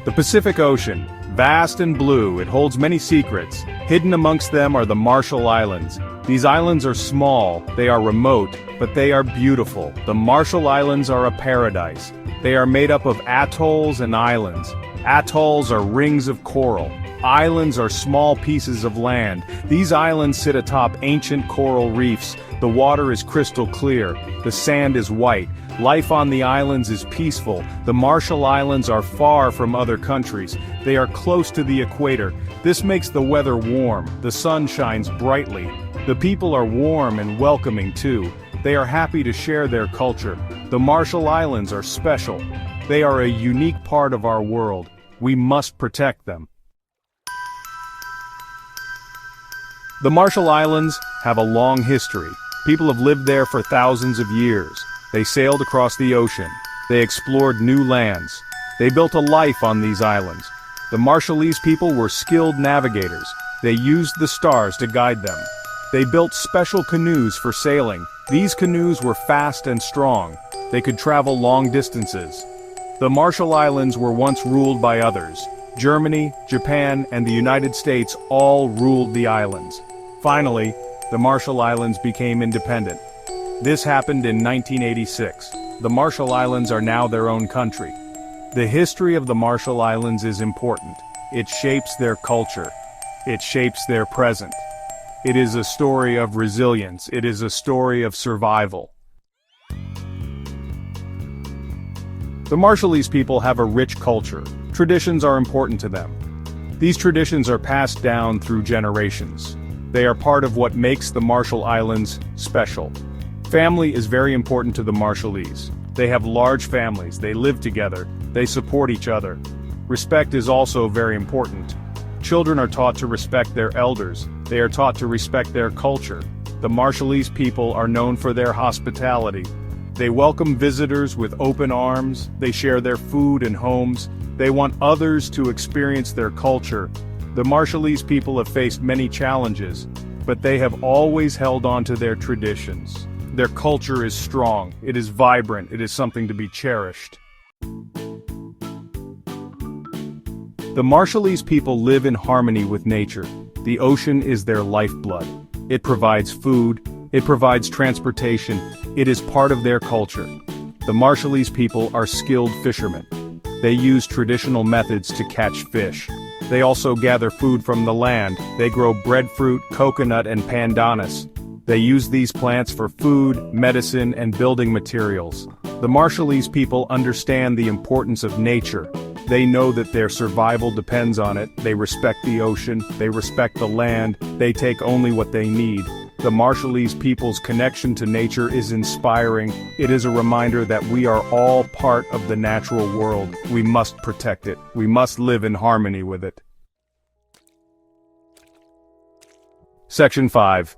The Pacific Ocean, vast and blue, it holds many secrets. Hidden amongst them are the Marshall Islands. These islands are small, they are remote, but they are beautiful. The Marshall Islands are a paradise. They are made up of atolls and islands. Atolls are rings of coral. Islands are small pieces of land. These islands sit atop ancient coral reefs. The water is crystal clear. The sand is white. Life on the islands is peaceful. The Marshall Islands are far from other countries. They are close to the equator. This makes the weather warm. The sun shines brightly. The people are warm and welcoming too. They are happy to share their culture. The Marshall Islands are special. They are a unique part of our world. We must protect them. The Marshall Islands have a long history. People have lived there for thousands of years. They sailed across the ocean. They explored new lands. They built a life on these islands. The Marshallese people were skilled navigators. They used the stars to guide them. They built special canoes for sailing. These canoes were fast and strong. They could travel long distances. The Marshall Islands were once ruled by others. Germany, Japan, and the United States all ruled the islands. Finally, the Marshall Islands became independent. This happened in 1986. The Marshall Islands are now their own country. The history of the Marshall Islands is important. It shapes their culture. It shapes their present. It is a story of resilience. It is a story of survival. The Marshallese people have a rich culture. Traditions are important to them. These traditions are passed down through generations. They are part of what makes the Marshall Islands special. Family is very important to the Marshallese. They have large families, they live together, they support each other. Respect is also very important. Children are taught to respect their elders. They are taught to respect their culture. The Marshallese people are known for their hospitality. They welcome visitors with open arms. They share their food and homes. They want others to experience their culture. The Marshallese people have faced many challenges, but they have always held on to their traditions. Their culture is strong, it is vibrant, it is something to be cherished. The Marshallese people live in harmony with nature. The ocean is their lifeblood. It provides food, it provides transportation, it is part of their culture. The Marshallese people are skilled fishermen. They use traditional methods to catch fish. They also gather food from the land. They grow breadfruit, coconut, and pandanus. They use these plants for food, medicine, and building materials. The Marshallese people understand the importance of nature. They know that their survival depends on it. They respect the ocean, they respect the land, they take only what they need. The Marshallese people's connection to nature is inspiring. It is a reminder that we are all part of the natural world. We must protect it. We must live in harmony with it. Section 5.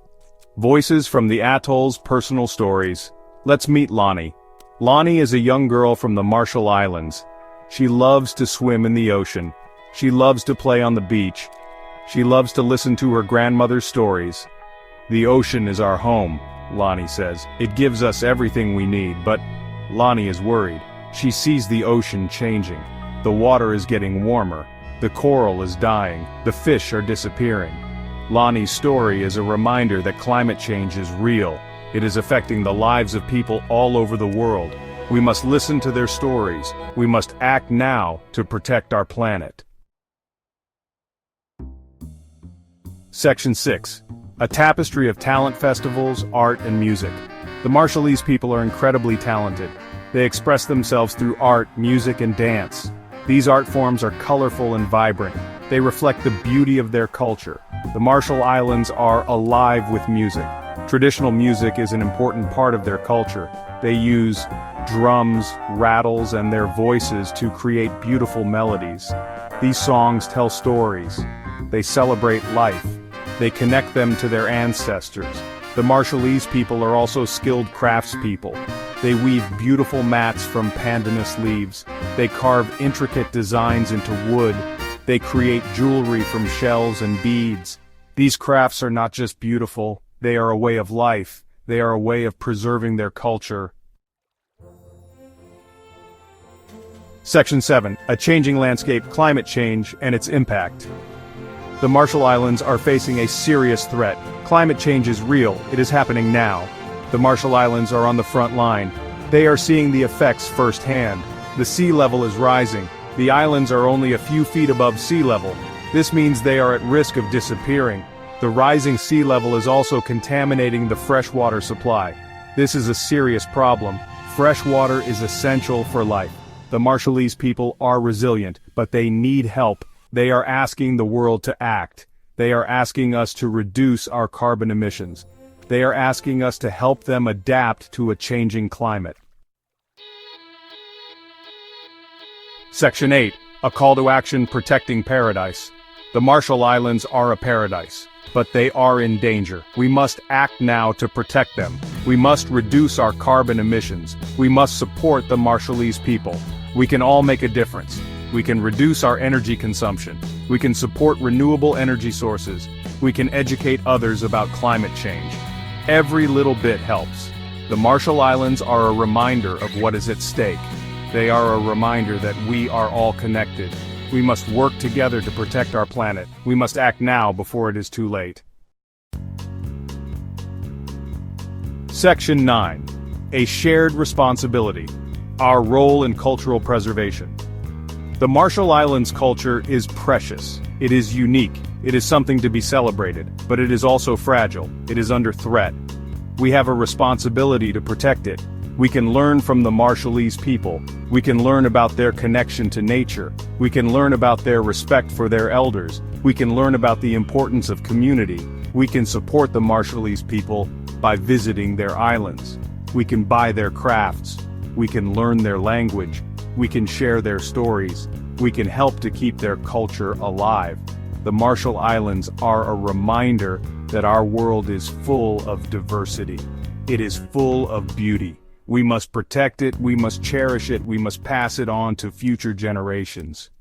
Voices from the Atoll's Personal Stories. Let's meet Lonnie. Lonnie is a young girl from the Marshall Islands. She loves to swim in the ocean. She loves to play on the beach. She loves to listen to her grandmother's stories. The ocean is our home, Lonnie says. It gives us everything we need, but Lonnie is worried. She sees the ocean changing. The water is getting warmer. The coral is dying. The fish are disappearing. Lonnie's story is a reminder that climate change is real. It is affecting the lives of people all over the world. We must listen to their stories. We must act now to protect our planet. Section 6. A tapestry of talent festivals, art, and music. The Marshallese people are incredibly talented. They express themselves through art, music, and dance. These art forms are colorful and vibrant. They reflect the beauty of their culture. The Marshall Islands are alive with music. Traditional music is an important part of their culture. They use drums, rattles, and their voices to create beautiful melodies. These songs tell stories. They celebrate life. They connect them to their ancestors. The Marshallese people are also skilled craftspeople. They weave beautiful mats from pandanus leaves. They carve intricate designs into wood. They create jewelry from shells and beads. These crafts are not just beautiful, they are a way of life. They are a way of preserving their culture. Section 7. A changing landscape, climate change, and its impact. The Marshall Islands are facing a serious threat. Climate change is real, it is happening now. The Marshall Islands are on the front line. They are seeing the effects firsthand. The sea level is rising. The islands are only a few feet above sea level. This means they are at risk of disappearing. The rising sea level is also contaminating the freshwater supply. This is a serious problem. Fresh water is essential for life. The Marshallese people are resilient, but they need help. They are asking the world to act. They are asking us to reduce our carbon emissions. They are asking us to help them adapt to a changing climate. Section 8. A call to action, protecting paradise. The Marshall Islands are a paradise, but they are in danger. We must act now to protect them. We must reduce our carbon emissions. We must support the Marshallese people. We can all make a difference. We can reduce our energy consumption. We can support renewable energy sources. We can educate others about climate change. Every little bit helps. The Marshall Islands are a reminder of what is at stake. They are a reminder that we are all connected. We must work together to protect our planet. We must act now before it is too late. Section 9. A shared responsibility. Our role in cultural preservation. The Marshall Islands culture is precious. It is unique. It is something to be celebrated, but it is also fragile. It is under threat. We have a responsibility to protect it. We can learn from the Marshallese people. We can learn about their connection to nature. We can learn about their respect for their elders. We can learn about the importance of community. We can support the Marshallese people by visiting their islands. We can buy their crafts. We can learn their language. We can share their stories. We can help to keep their culture alive. The Marshall Islands are a reminder that our world is full of diversity. It is full of beauty. We must protect it, we must cherish it, we must pass it on to future generations.